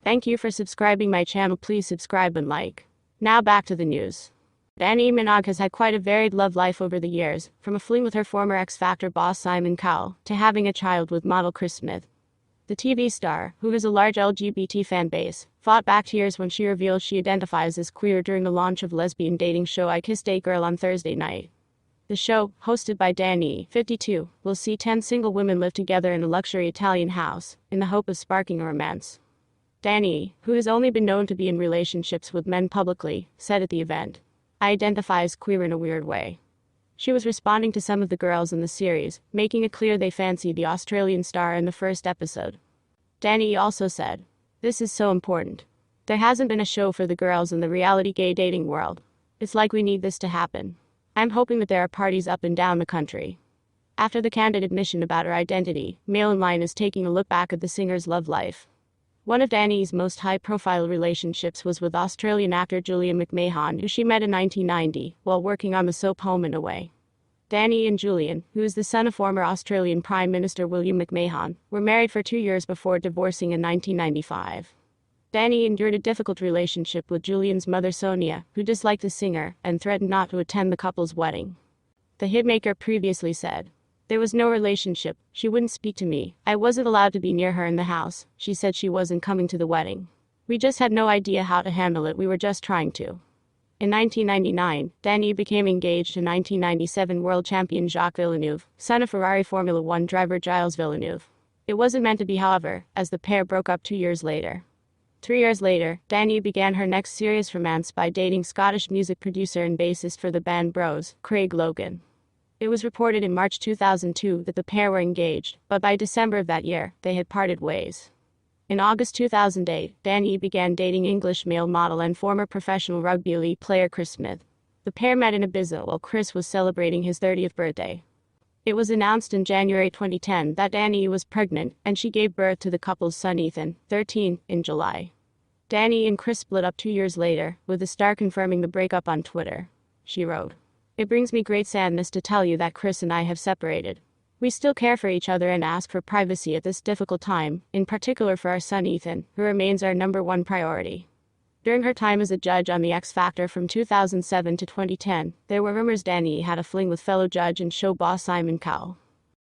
Thank you for subscribing my channel. Please subscribe and like. Now back to the news. Dannii Minogue has had quite a varied love life over the years, from a fling with her former X Factor boss Simon Cowell, to having a child with model Kris Smith. The TV star, who has a large LGBT fan base, fought back tears when she revealed she identifies as queer during the launch of lesbian dating show I Kissed a Girl on Thursday night. The show, hosted by Dannii, 52, will see 10 single women live together in a luxury Italian house, in the hope of sparking a romance. Dannii, who has only been known to be in relationships with men publicly, said at the event, "I identify as queer in a weird way." She was responding to some of the girls in the series, making it clear they fancied the Australian star in the first episode. Dannii also said, "This is so important. There hasn't been a show for the girls in the reality gay dating world. It's like we need this to happen. I'm hoping that there are parties up and down the country." After the candid admission about her identity, Mail Online is taking a look back at the singer's love life. One of Dannii's most high-profile relationships was with Australian actor Julian McMahon, who she met in 1990, while working on the soap Home and Away. Dannii and Julian, who is the son of former Australian Prime Minister William McMahon, were married for 2 years before divorcing in 1995. Dannii endured a difficult relationship with Julian's mother Sonia, who disliked the singer, and threatened not to attend the couple's wedding. The hitmaker previously said, "There was no relationship, she wouldn't speak to me, I wasn't allowed to be near her in the house, she said she wasn't coming to the wedding. We just had no idea how to handle it, we were just trying to." In 1999, Dannii became engaged to 1997 world champion Jacques Villeneuve, son of Ferrari Formula One driver Gilles Villeneuve. It wasn't meant to be, however, as the pair broke up 2 years later. 3 years later, Dannii began her next serious romance by dating Scottish music producer and bassist for the band Bros, Craig Logan. It was reported in March 2002 that the pair were engaged, but by December of that year, they had parted ways. In August 2008, Dannii began dating English male model and former professional rugby league player Kris Smith. The pair met in Ibiza while Kris was celebrating his 30th birthday. It was announced in January 2010 that Dannii was pregnant, and she gave birth to the couple's son Ethan, 13, in July. Dannii and Kris split up 2 years later, with the star confirming the breakup on Twitter. She wrote, "It brings me great sadness to tell you that Kris and I have separated. We still care for each other and ask for privacy at this difficult time, in particular for our son Ethan, who remains our #1 priority." During her time as a judge on The X Factor from 2007 to 2010, there were rumors Dannii had a fling with fellow judge and show boss Simon Cowell.